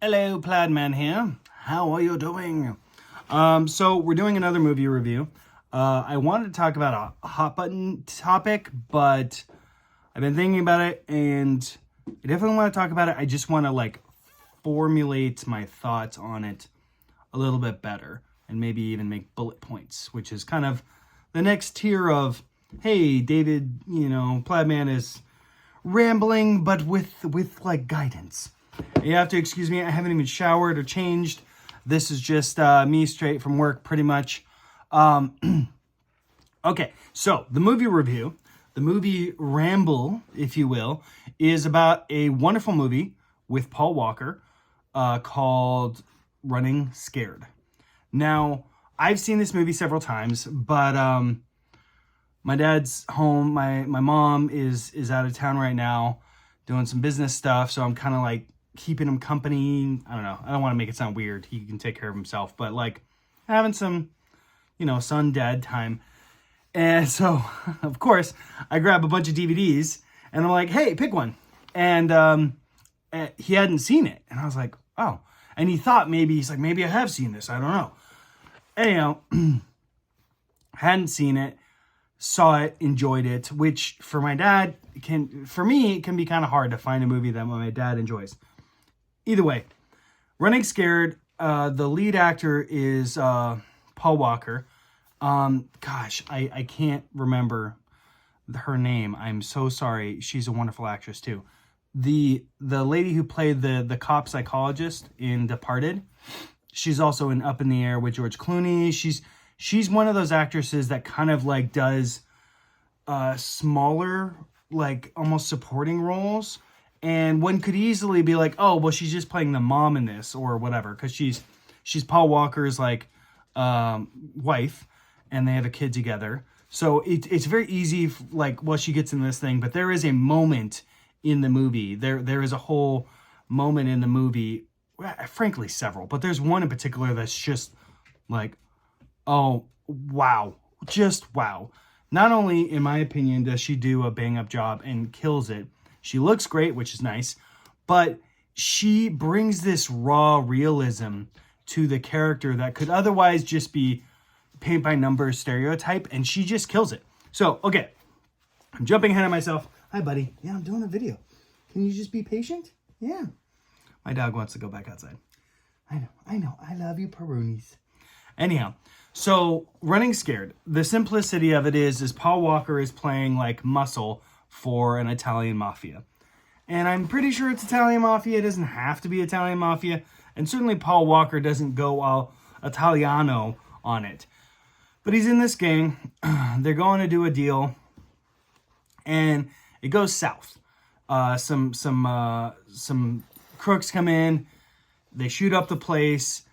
Hello, Plaid Man here. How are you doing? So we're doing another movie review. I wanted to talk about a hot button topic, but I've been thinking about it, and I definitely want to talk about it. I just want to formulate my thoughts on it a little bit better, and maybe even make bullet points, which is kind of the next tier of, hey, David, Plaid Man is rambling, but with guidance. You have to excuse me, I haven't even showered or changed. This is just me straight from work, pretty much. Okay, so the movie review, the movie Ramble, if you will, is about a wonderful movie with Paul Walker called Running Scared. Now, I've seen this movie several times, but my dad's home. My mom is out of town right now doing some business stuff, so I'm kind of keeping him company. I don't know. I don't want to make it sound weird. He can take care of himself, but having some, son dad time. And so, of course, I grab a bunch of DVDs and I'm like, hey, pick one. And he hadn't seen it. And I was like, oh. And he thought maybe I have seen this. I don't know. Anyhow, hadn't seen it, saw it, enjoyed it, which for my dad for me, it can be kind of hard to find a movie that my dad enjoys. Either way, Running Scared, the lead actor is Paul Walker. I can't remember her name. I'm so sorry. She's a wonderful actress too. The lady who played the cop psychologist in Departed, she's also in Up in the Air with George Clooney. She's one of those actresses that kind of does smaller, almost supporting roles. And one could easily be like, oh, well, she's just playing the mom in this or whatever, because she's Paul Walker's wife, and they have a kid together. So it's very easy, she gets in this thing, but there is a moment in the movie. There is a whole moment in the movie, frankly, several, but there's one in particular that's just oh, wow, just wow. Not only, in my opinion, does she do a bang-up job and kills it, she looks great, which is nice, but she brings this raw realism to the character that could otherwise just be paint-by-numbers stereotype, and she just kills it. So, okay, I'm jumping ahead of myself. Hi, buddy. Yeah, I'm doing a video. Can you just be patient? Yeah. My dog wants to go back outside. I know. I love you, Peroonies. Anyhow, so Running Scared, the simplicity of it is Paul Walker is playing muscle for an Italian mafia. And I'm pretty sure it's Italian mafia. It doesn't have to be Italian mafia. And certainly Paul Walker doesn't go all Italiano on it. But he's in this gang. They're going to do a deal. And it goes south. Some crooks come in. They shoot up the place.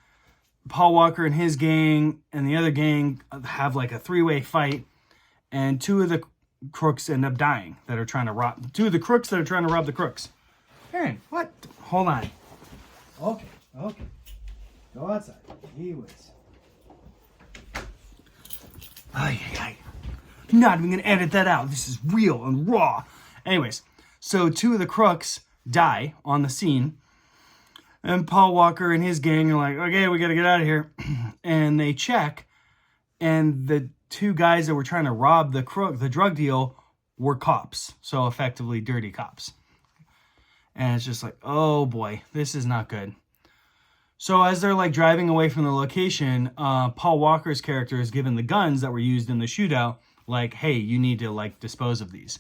Paul Walker and his gang and the other gang have a three-way fight. And two of the crooks end up dying that are trying to rob the crooks. Aaron, what? Hold on. Okay. Go outside. He was. Ay. Not even gonna edit that out. This is real and raw. Anyways, so two of the crooks die on the scene. And Paul Walker and his gang are like, okay, we gotta get out of here. And they check, and the two guys that were trying to rob the drug deal were cops. So effectively dirty cops. And it's just oh boy, this is not good. So as they're driving away from the location, Paul Walker's character is given the guns that were used in the shootout. Hey, you need to dispose of these.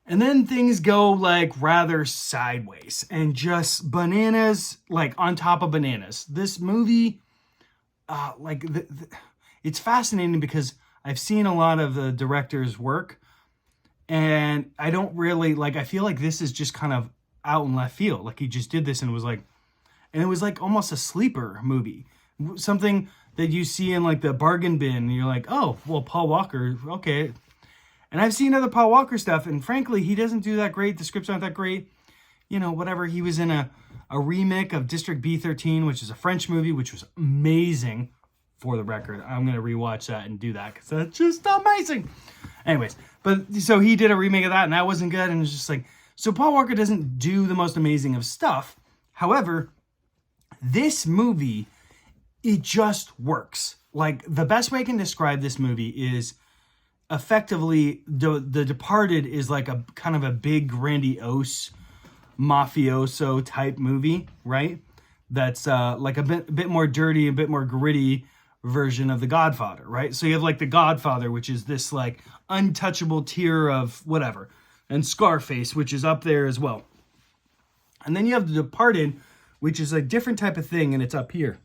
And then things go rather sideways and just bananas, on top of bananas. This movie, it's fascinating because I've seen a lot of the director's work, and I don't really I feel this is just kind of out in left field. He just did this and was and it was almost a sleeper movie, something that you see in the bargain bin, and you're oh, well, Paul Walker, okay. And I've seen other Paul Walker stuff, and frankly, he doesn't do that great. The script's not that great. Whatever. He was in a remake of District B13, which is a French movie, which was amazing. For the record, I'm going to rewatch that and do that because that's just amazing. Anyways, but so he did a remake of that, and that wasn't good. And it's just so Paul Walker doesn't do the most amazing of stuff. However, This movie, it just works. Like, the best way I can describe this movie is effectively The Departed is like a kind of a big, grandiose, mafioso type movie, right? That's like a bit more dirty, a bit more gritty version of The Godfather, right? So you have like The Godfather, which is this like untouchable tier of whatever, and Scarface, which is up there as well. And then you have The Departed, which is a different type of thing, and it's up here.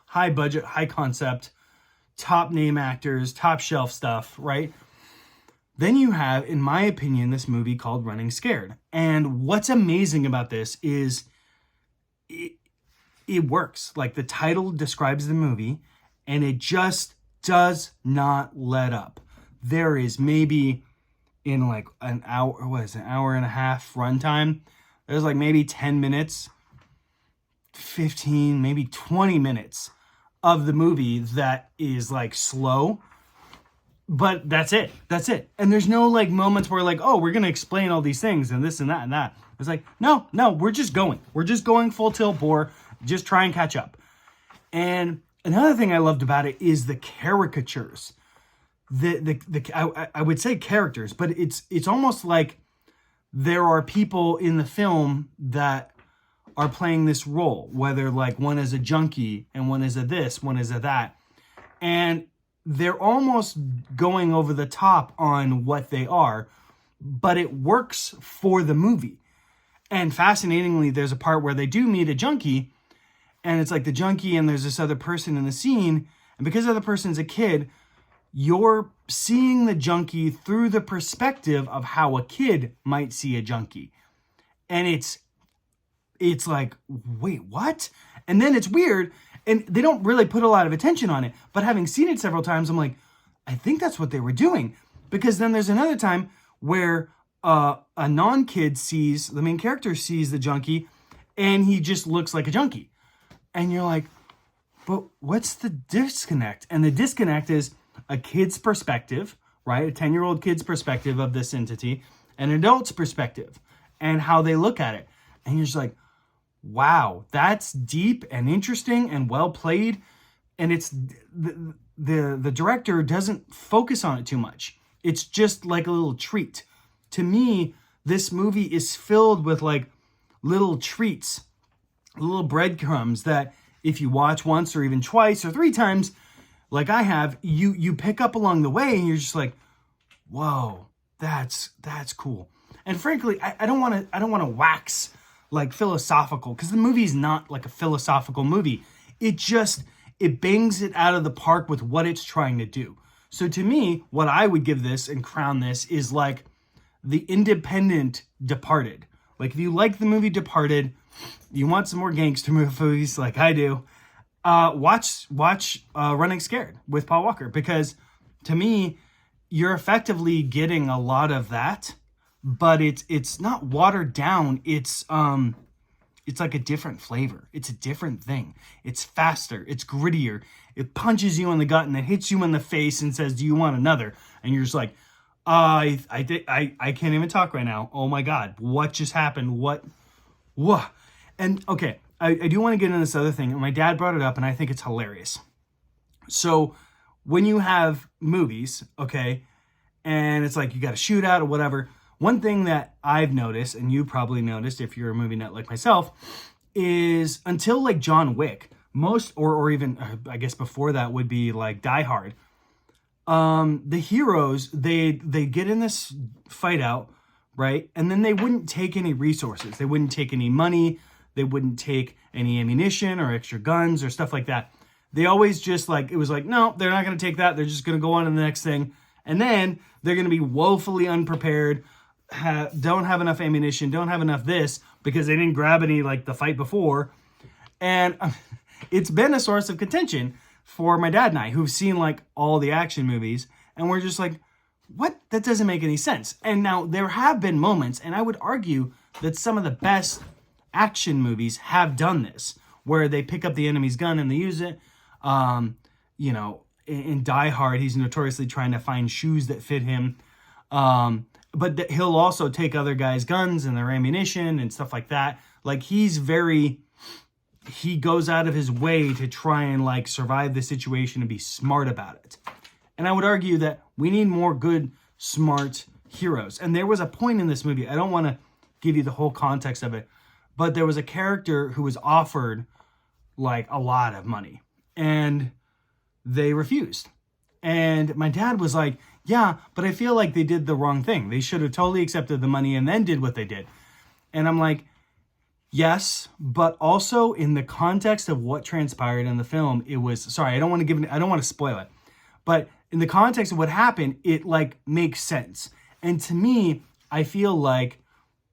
High budget, high concept, top name actors, top shelf stuff, right? Then you have, in my opinion, this movie called Running Scared. And what's amazing about this is it works. Like, the title describes the movie, and it just does not let up. There is maybe in like an hour, an hour and a half runtime, there's like maybe 10 minutes, 15, maybe 20 minutes of the movie that is like slow, but that's it. That's it. And there's no like moments where like, oh, we're going to explain all these things and this and that and that. It's like, no, we're just going. We're just going full tilt bore, just try and catch up. And another thing I loved about it is the caricatures. I would say characters, but it's almost like there are people in the film that are playing this role, whether like one is a junkie and one is a this, one is a that. And they're almost going over the top on what they are, but it works for the movie. And fascinatingly, there's a part where they do meet a junkie, and it's like the junkie and there's this other person in the scene. And because the other person's a kid, you're seeing the junkie through the perspective of how a kid might see a junkie. And it's like, wait, what? And then it's weird, and they don't really put a lot of attention on it. But having seen it several times, I'm like, I think that's what they were doing. Because then there's another time where a non-kid sees, the main character sees the junkie, and he just looks like a junkie. And you're like, but what's the disconnect? And the disconnect is a kid's perspective, right? A 10-year-old kid's perspective of this entity, an adult's perspective, and how they look at it. And you're just like, wow, that's deep and interesting and well played. And it's the director doesn't focus on it too much. It's just like a little treat. To me, this movie is filled with like little treats, little breadcrumbs that if you watch once or even twice or three times, like I have, you pick up along the way, and you're just like, whoa, that's cool. And frankly, I don't want to wax like philosophical, because the movie is not like a philosophical movie. It bangs it out of the park with what it's trying to do. So to me, what I would give this and crown this is like the independent Departed. Like, if you like the movie Departed, you want some more gangster movies like I do, watch Running Scared with Paul Walker, because to me, you're effectively getting a lot of that, but it's not watered down. It's like a different flavor. It's a different thing. It's faster. It's grittier. It punches you in the gut and it hits you in the face and says, "Do you want another?" And you're just like, I can't even talk right now. Oh my God, what just happened? What? And okay, I do want to get into this other thing. And my dad brought it up, and I think it's hilarious. So when you have movies, okay, and it's like you got a shootout or whatever, one thing that I've noticed, and you probably noticed if you're a movie nut like myself, is until like John Wick, most, or even I guess before that would be like Die Hard, the heroes, they get in this fight out, right? And then they wouldn't take any resources. They wouldn't take any money. They wouldn't take any ammunition or extra guns or stuff like that. They always just like, it was like, no, they're not going to take that. They're just going to go on to the next thing. And then they're going to be woefully unprepared, don't have enough ammunition, don't have enough this, because they didn't grab any like the fight before. And it's been a source of contention for my dad and I, who've seen like all the action movies, and we're just like, what? That doesn't make any sense. And now there have been moments, and I would argue that some of the best action movies have done this, where they pick up the enemy's gun and they use it. You know, in Die Hard, he's notoriously trying to find shoes that fit him. But he'll also take other guys' guns and their ammunition and stuff like that. Like, he's very he goes out of his way to try and like survive the situation and be smart about it. And I would argue that we need more good, smart heroes. And there was a point in this movie, I don't want to give you the whole context of it, but there was a character who was offered like a lot of money and they refused. And my dad was like, yeah, but I feel like they did the wrong thing. They should have totally accepted the money and then did what they did. And I'm like, yes, but also in the context of what transpired in the film, it was, sorry, I don't want to spoil it, but in the context of what happened, it like makes sense. And to me, I feel like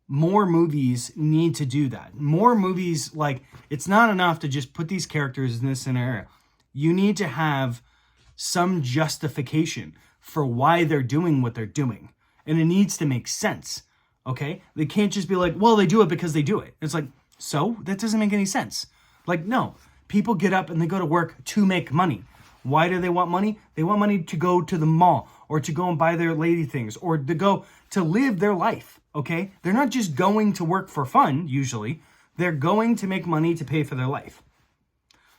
more movies need to do that. More movies, like, it's not enough to just put these characters in this scenario. You need to have some justification for why they're doing what they're doing. And it needs to make sense, okay? They can't just be like, well, they do it because they do it. It's like, so? That doesn't make any sense. Like, no. People get up and they go to work to make money. Why do they want money? They want money to go to the mall or to go and buy their lady things or to go to live their life, okay? They're not just going to work for fun, usually. They're going to make money to pay for their life.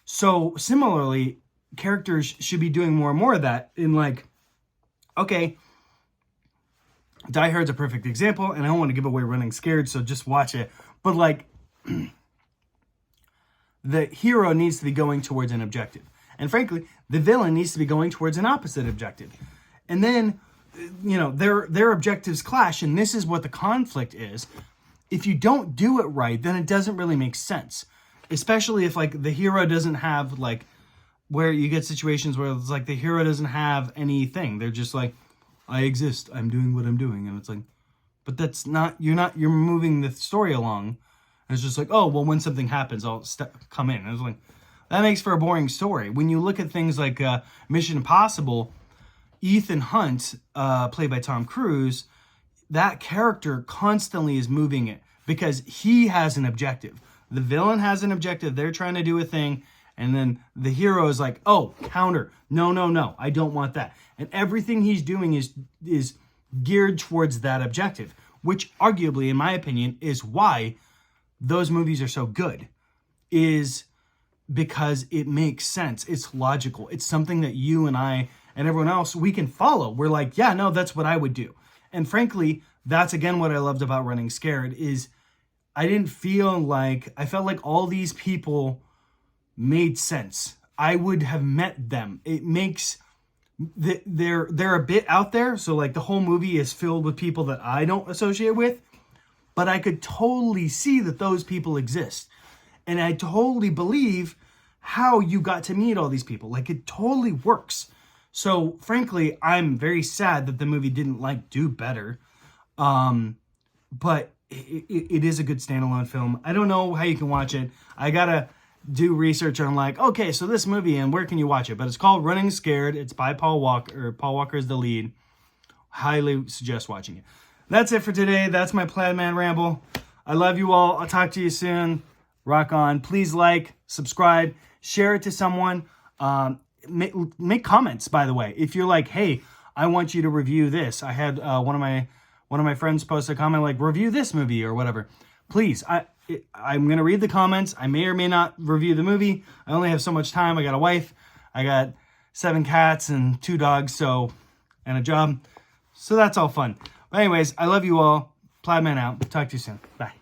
So, similarly, characters should be doing more and more of that in like, okay, Die Hard's a perfect example, and I don't want to give away Running Scared, so just watch it. But like, the hero needs to be going towards an objective. And frankly, the villain needs to be going towards an opposite objective. And then, you know, their objectives clash, and this is what the conflict is. If you don't do it right, then it doesn't really make sense. Especially if like the hero doesn't have like, where you get situations where it's like the hero doesn't have anything. They're just like, I exist, I'm doing what I'm doing. And it's like, but that's not, you're moving the story along. And it's just like, oh, well, when something happens, I'll come in. And it's like, that makes for a boring story. When you look at things like Mission Impossible, Ethan Hunt, played by Tom Cruise, that character constantly is moving it because he has an objective. The villain has an objective. They're trying to do a thing. And then the hero is like, oh, counter. No, I don't want that. And everything he's doing is geared towards that objective, which arguably, in my opinion, is why those movies are so good, is because it makes sense. It's logical. It's something that you and I and everyone else, we can follow. We're like, yeah, no, that's what I would do. And frankly, that's again what I loved about Running Scared is I felt like all these people made sense. I would have met them. It makes, they're a bit out there. So like the whole movie is filled with people that I don't associate with, but I could totally see that those people exist. And I totally believe how you got to meet all these people. Like it totally works. So frankly, I'm very sad that the movie didn't like do better. But it is a good standalone film. I don't know how you can watch it. I gotta do research on like, okay, so this movie and where can you watch it? But it's called Running Scared. It's by Paul Walker. Paul Walker is the lead. Highly suggest watching it. That's it for today. That's my Plaid Man ramble. I love you all. I'll talk to you soon. Rock on. Please like, subscribe, share it to someone. Make comments, by the way. If you're like, hey, I want you to review this. I had one of my friends post a comment like, review this movie or whatever. Please, I'm going to read the comments. I may or may not review the movie. I only have so much time. I got a wife. I got 7 cats and 2 dogs, and a job. So that's all fun. But anyways, I love you all. Plaid Man out. Talk to you soon. Bye.